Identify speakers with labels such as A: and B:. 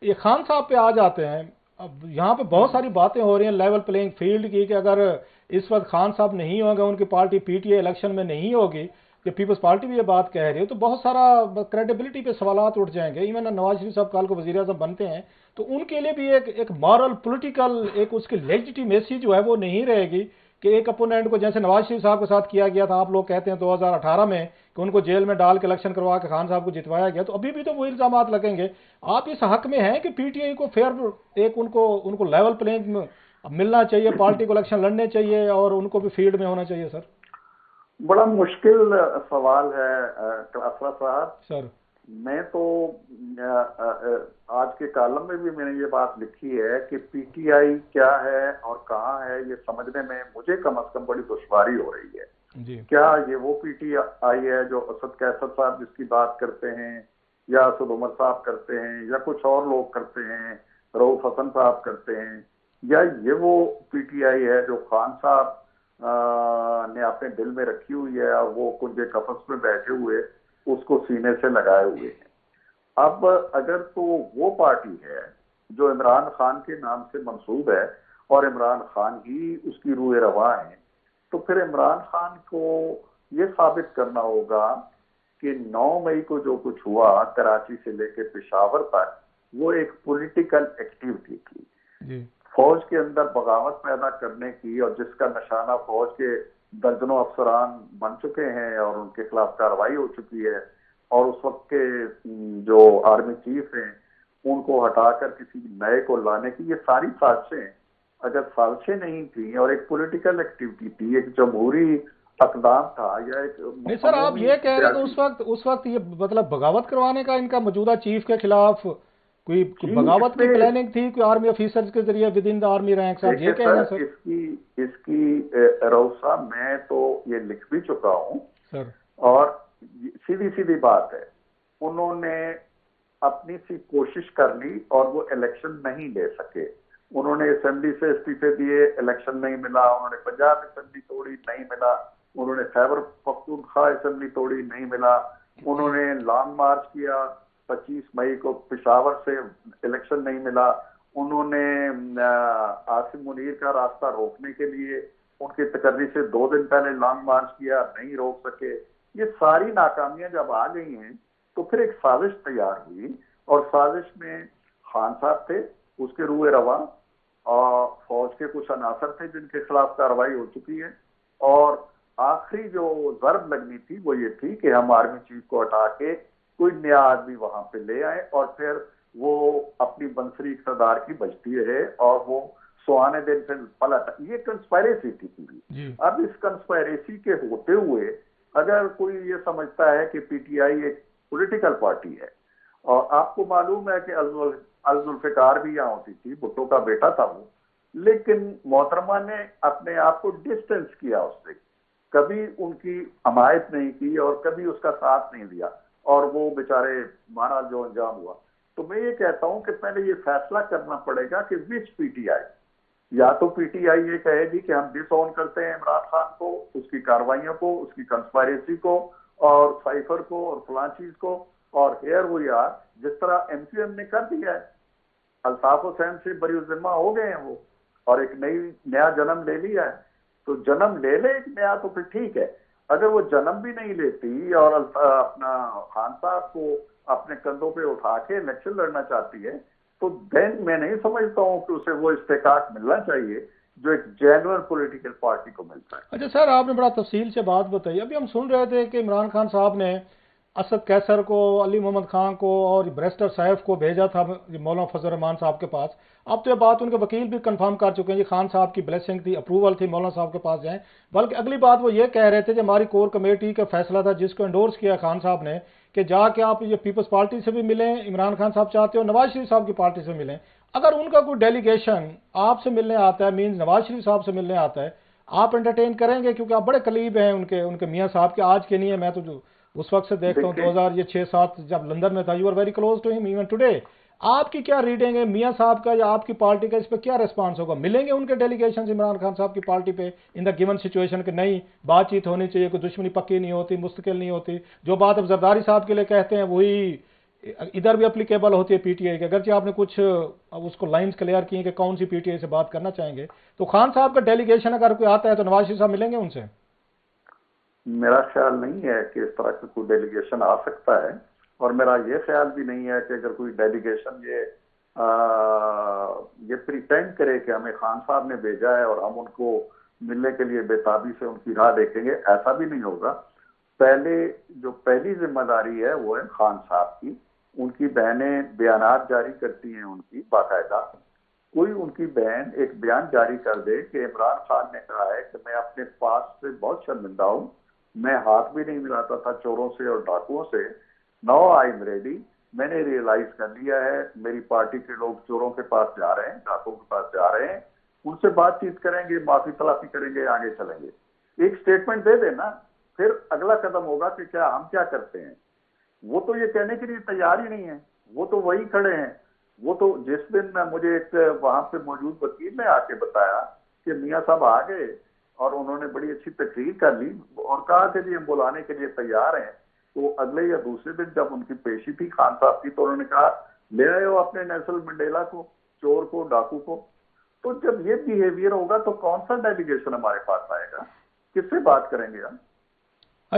A: ये खान साहब पे आ जाते हैं। अब यहाँ पे बहुत सारी बातें हो रही हैं लेवल प्लेइंग फील्ड की, कि अगर इस वक्त खान साहब नहीं होंगे, उनकी पार्टी पीटीआई इलेक्शन में नहीं होगी, कि पीपल्स पार्टी भी ये बात कह रही है, तो बहुत सारा क्रेडिबिलिटी पे सवालात उठ जाएंगे। इवन नवाज शरीफ साहब कल को वजीर आजम बनते हैं, तो उनके लिए भी एक मॉरल पॉलिटिकल एक उसकी लेजिटिमेसी जो है वो नहीं रहेगी, कि एक अपोनेंट को, जैसे नवाज शरीफ साहब के साथ किया गया था, आप लोग कहते हैं 2018 में, कि उनको जेल में डाल के इलेक्शन करवा के खान साहब को जितवाया गया, तो अभी भी तो वो इल्जाम लगेंगे। आप इस हक में हैं कि पीटीआई को फेयर एक उनको उनको लेवल प्लेइंग मिलना चाहिए, पार्टी को इलेक्शन लड़ने चाहिए और उनको भी फील्ड में होना चाहिए? सर
B: बड़ा मुश्किल सवाल है असरा साहब।
A: सर
B: मैं तो आज के कॉलम में भी मैंने ये बात लिखी है कि पीटीआई क्या है और कहाँ है, ये समझने में मुझे कम से कम बड़ी दुश्वारी हो रही है
A: जी।
B: क्या ये वो पीटीआई है जो असद कैसर साहब जिसकी बात करते हैं, या असद उमर साहब करते हैं, या कुछ और लोग करते हैं, रऊफ हसन साहब करते हैं, या ये वो पीटीआई है जो खान साहब ने अपने दिल में रखी हुई है और वो कुंजे कफस में बैठे हुए उसको सीने से लगाए हुए हैं? अब अगर तो वो पार्टी है जो इमरान खान के नाम से मंसूब है और इमरान खान ही उसकी रूह रवां है, तो फिर इमरान खान को ये साबित करना होगा कि 9 मई को जो कुछ हुआ कराची से लेकर पेशावर तक वो एक पॉलिटिकल एक्टिविटी थी
A: जी।
B: फौज के अंदर बगावत पैदा करने की, और जिसका निशाना फौज के दर्जनों अफसरान बन चुके हैं और उनके खिलाफ कार्रवाई हो चुकी है, और उस वक्त के जो आर्मी चीफ हैं उनको हटाकर किसी नए को लाने की, ये सारी साजिशें अगर साजिशें नहीं थी और एक पॉलिटिकल एक्टिविटी थी, एक जमहूरी अकदाम था, या एक
A: नहीं सर, आप ये कह रहे हैं तो उस वक्त ये मतलब बगावत करवाने का इनका मौजूदा चीफ के खिलाफ कोई बगावत की प्लानिंग थी, कोई आर्मी ऑफिसर्स के जरिए with in the army ranks, आप ये कह रहे हैं सर?
B: इसकी रऊफ साहब मैं तो ये लिख भी चुका हूं
A: सर,
B: और सीधी सीधी बात है, उन्होंने अपनी सी कोशिश कर ली और वो इलेक्शन नहीं ले सके। उन्होंने असेंबली से इस्तीफे दिए, इलेक्शन नहीं मिला। उन्होंने पंजाब असेंबली तोड़ी, नहीं मिला। उन्होंने खैबर पख्तूनख्वा असेंबली तोड़ी, नहीं मिला। उन्होंने लॉन्ग मार्च किया 25 मई को पेशावर से, इलेक्शन नहीं मिला। उन्होंने आसिम मुनीर का रास्ता रोकने के लिए उनकी तकर्री से 2 दिन पहले लॉन्ग मार्च किया, नहीं रोक सके। ये सारी नाकामियां जब आ गई हैं तो फिर एक साजिश तैयार हुई, और साजिश में खान साहब थे, उसके रूए रवा, और फौज के कुछ अनासर थे जिनके खिलाफ कार्रवाई हो चुकी है, और आखिरी जो जरब लगनी थी वो ये थी कि हम आर्मी चीफ को हटा के कोई नया आदमी वहां पे ले आए और फिर वो अपनी बंसरी इक़्तिदार की बजती रहे और वो सुहाने दिन फिर पलट। ये कंस्पायरेसी थी पूरी। अब इस कंस्पायरेसी के होते हुए अगर कोई ये समझता है कि पीटीआई एक पॉलिटिकल पार्टी है, और आपको मालूम है कि अल-जुल्फ़िकार भी यहाँ होती थी, भुट्टो का बेटा था वो, लेकिन मोहतरमा ने अपने आप को डिस्टेंस किया उससे, कभी उनकी हमायत नहीं की और कभी उसका साथ नहीं दिया, और वो बेचारे मारा जो अंजाम हुआ। तो मैं ये कहता हूं कि पहले ये फैसला करना पड़ेगा कि विच पीटीआई, या तो पीटीआई ये कहेगी कि हम डिसऑन करते हैं इमरान खान को, उसकी कार्रवाइयों को, उसकी कंस्पायरेसी को और साइफर को और फलां चीज को, और हेयर वो यार जिस तरह एमक्यूएम ने कर दिया है, अल्ताफ हुसैन से बरी जिम्मा हो गए हैं वो, और एक नया जन्म ले लिया है। तो जन्म ले ले एक नया तो फिर ठीक है। अगर वो जन्म भी नहीं लेती और अपना खान साहब को अपने कंधों पे उठा के इलेक्शन लड़ना चाहती है, तो देन मैं नहीं समझता हूँ कि उसे वो इस्तेकाक मिलना चाहिए जो एक जेन्युइन पॉलिटिकल पार्टी को मिलता है।
A: अच्छा सर, आपने बड़ा तफसील से बात बताई। अभी हम सुन रहे थे कि इमरान खान साहब ने असद कैसर को, अली मोहम्मद खान को और ब्रेस्टर सैफ को भेजा था मौलाना फजल रहमान साहब के पास। अब तो ये बात उनके वकील भी कंफर्म कर चुके हैं, ये खान साहब की ब्लेसिंग थी, अप्रूवल थी, मौलाना साहब के पास जाएं। बल्कि अगली बात वो ये कह रहे थे कि हमारी कोर कमेटी का फैसला था जिसको एंडोर्स किया खान साहब ने, कि जाके आप ये पीपल्स पार्टी से भी मिलें, इमरान खान साहब चाहते हो नवाज शरीफ साहब की पार्टी से मिलें। अगर उनका कोई डेलीगेशन आपसे मिलने आता है, मीन्स नवाज शरीफ साहब से मिलने आता है, आप एंटरटेन करेंगे? क्योंकि आप बड़े करीब हैं उनके मियाँ साहब के, आज के नहीं है, मैं तो जो उस वक्त से देखता हूँ 2006-7 जब लंदन में था, you are very close to him even today. आपकी क्या रीडिंग है मियाँ साहब का या आपकी पार्टी का, इस पर क्या रिस्पांस होगा? मिलेंगे उनके डेलीगेशन इमरान खान साहब की पार्टी पे इन द गिवन सिचुएशन कि नहीं, बातचीत होनी चाहिए, कोई दुश्मनी पक्की नहीं होती, मुस्तकिल नहीं होती? जो बात अब जरदारी साहब के लिए कहते हैं वही इधर भी अप्लीकेबल होती है पीटीआई की, अगरचे आपने कुछ अब उसको लाइंस क्लियर की हैं कि कौन सी पीटीआई से बात करना चाहेंगे, तो खान साहब का डेलीगेशन अगर कोई आता है तो नवाज शरीफ साहब मिलेंगे उनसे?
B: मेरा ख्याल नहीं है कि इस तरह का कोई डेलीगेशन आ सकता है, और मेरा ये ख्याल भी नहीं है कि अगर कोई डेलीगेशन ये प्रिटेंड करे कि हमें खान साहब ने भेजा है और हम उनको मिलने के लिए बेताबी से उनकी राह देखेंगे, ऐसा भी नहीं होगा। पहली जिम्मेदारी है वो है खान साहब की। उनकी बहनें बयानात जारी करती हैं, उनकी बाकायदा कोई उनकी बहन एक बयान जारी कर दे कि इमरान खान ने कहा है कि मैं अपने पास से बहुत शर्मिंदा हूं, मैं हाथ भी नहीं मिलाता था चोरों से और डाकुओं से, नाउ आई एम रेडी, मैंने रियलाइज कर लिया है मेरी पार्टी के लोग चोरों के पास जा रहे हैं, डाकुओं के पास जा रहे हैं, उनसे बातचीत करेंगे, माफी तलाफी करेंगे, आगे चलेंगे। एक स्टेटमेंट दे देना, फिर अगला कदम होगा कि क्या हम क्या करते हैं। वो तो ये कहने के लिए तैयार ही नहीं है, वो तो वही खड़े हैं। वो तो जिस दिन मुझे एक वहां पे मौजूद वकील ने आके बताया कि मियां साहब आ गए और उन्होंने बड़ी अच्छी तकरीर कर ली और कहा कि जी हम बुलाने के लिए तैयार हैं, तो अगले या दूसरे दिन जब उनकी पेशी थी खान साहब की, तो उन्होंने कहा ले आए हो अपने नेल्सन मंडेला को, चोर को, डाकू को। तो जब ये बिहेवियर होगा तो कौन सा डेलीगेशन हमारे पास आएगा, किससे बात करेंगे हम?